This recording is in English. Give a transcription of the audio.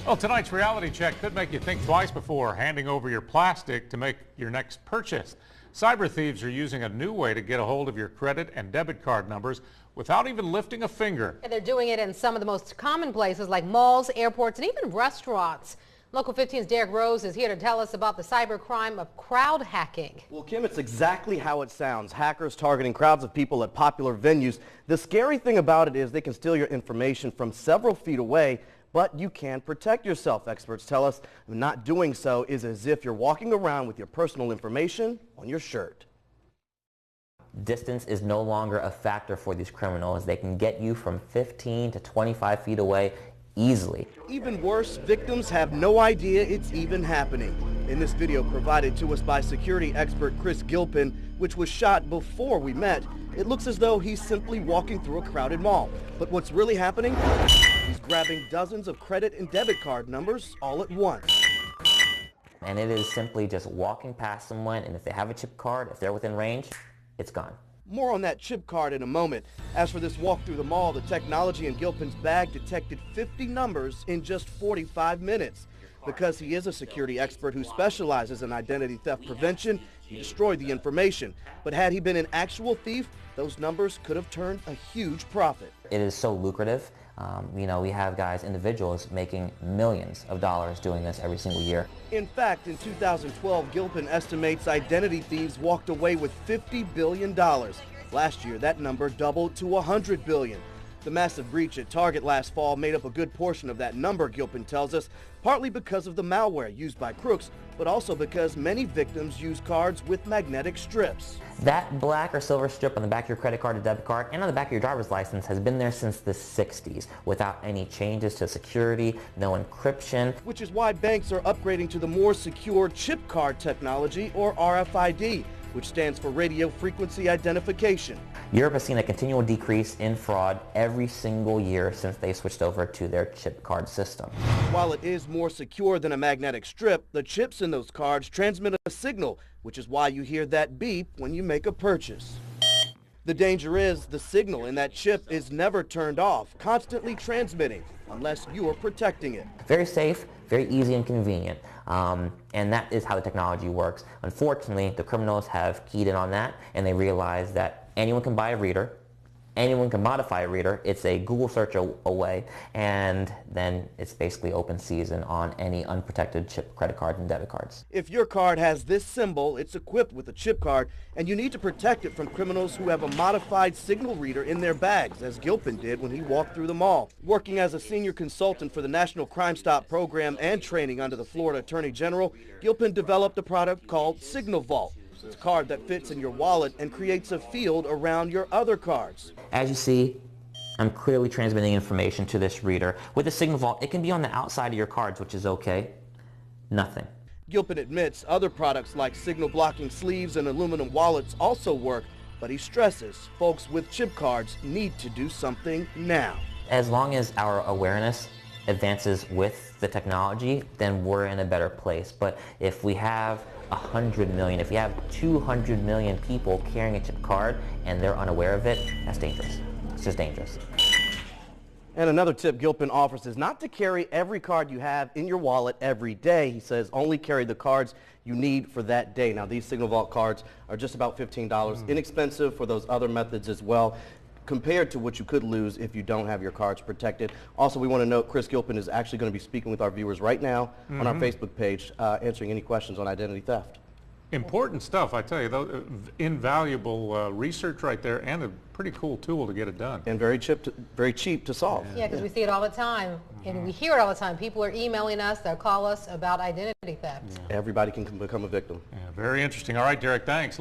Well, tonight's reality check could make you think twice before handing over your plastic to make your next purchase. Cyber thieves are using a new way to get a hold of your credit and debit card numbers without even lifting a finger. And they're doing it in some of the most common places like malls, airports, and even restaurants. Local 15's Derek Rose is here to tell us about the cyber crime of crowd hacking. Well, Kim, it's exactly how it sounds. Hackers targeting crowds of people at popular venues. The scary thing about it is they can steal your information from several feet away, but you can protect yourself. Experts tell us not doing so is as if you're walking around with your personal information on your shirt. Distance is no longer a factor for these criminals. They can get you from 15 to 25 feet away easily. Even worse, victims have no idea it's even happening. In this video provided to us by security expert Chris Gilpin, which was shot before we met, it looks as though he's simply walking through a crowded mall. But what's really happening? He's grabbing dozens of credit and debit card numbers all at once. And it is simply just walking past someone, and if they have a chip card, if they're within range, it's gone. More on that chip card in a moment. As for this walk through the mall, the technology in Gilpin's bag detected 50 numbers in just 45 minutes. Because he is a security expert who specializes in identity theft prevention, he destroyed the information. But had he been an actual thief, those numbers could have turned a huge profit. It is so lucrative. We have guys, individuals, making millions of dollars doing this every single year. In fact, in 2012, Gilpin estimates identity thieves walked away with $50 billion. Last year, that number doubled to $100 billion. The massive breach at Target last fall made up a good portion of that number, Gilpin tells us, partly because of the malware used by crooks, but also because many victims use cards with magnetic strips. That black or silver strip on the back of your credit card or debit card and on the back of your driver's license has been there since the 60s without any changes to security, no encryption. Which is why banks are upgrading to the more secure chip card technology, or RFID, which stands for radio frequency identification. Europe has seen a continual decrease in fraud every single year since they switched over to their chip card system. While it is more secure than a magnetic strip, the chips in those cards transmit a signal, which is why you hear that beep when you make a purchase. The danger is the signal in that chip is never turned off, constantly transmitting, unless you are protecting it. Very safe, very easy and convenient. And that is how the technology works. Unfortunately, the criminals have keyed in on that, and they realize that anyone can buy a reader, anyone can modify a reader. It's a Google search away, and then it's basically open season on any unprotected chip credit card and debit cards. If your card has this symbol, it's equipped with a chip card, and you need to protect it from criminals who have a modified signal reader in their bags, as Gilpin did when he walked through the mall. Working as a senior consultant for the National Crime Stop program and training under the Florida Attorney General, Gilpin developed a product called Signal Vault. It's a card that fits in your wallet and creates a field around your other cards. As you see, I'm clearly transmitting information to this reader. With the Signal Vault, it can be on the outside of your cards, which is okay. Nothing. Gilpin admits other products like signal blocking sleeves and aluminum wallets also work, but he stresses folks with chip cards need to do something now. As long as our awareness advances with the technology, then we're in a better place. But if we have 100 million, if you have 200 million people carrying a chip card and they're unaware of it, that's dangerous. It's just dangerous. And another tip Gilpin offers is not to carry every card you have in your wallet every day. He says only carry the cards you need for that day. Now, these Signal Vault cards are just about $15, inexpensive for those other methods as well, compared to what you could lose if you don't have your cards protected. Also, we want to note Chris Gilpin is actually going to be speaking with our viewers right now on our Facebook page, answering any questions on identity theft. Important stuff, I tell you, though, invaluable research right there, and a pretty cool tool to get it done. And very cheap to solve. Yeah, because we see it all the time, and we hear it all the time. People are emailing us, they'll call us about identity theft. Everybody can become a victim. Yeah, very interesting. All right, Derek, thanks.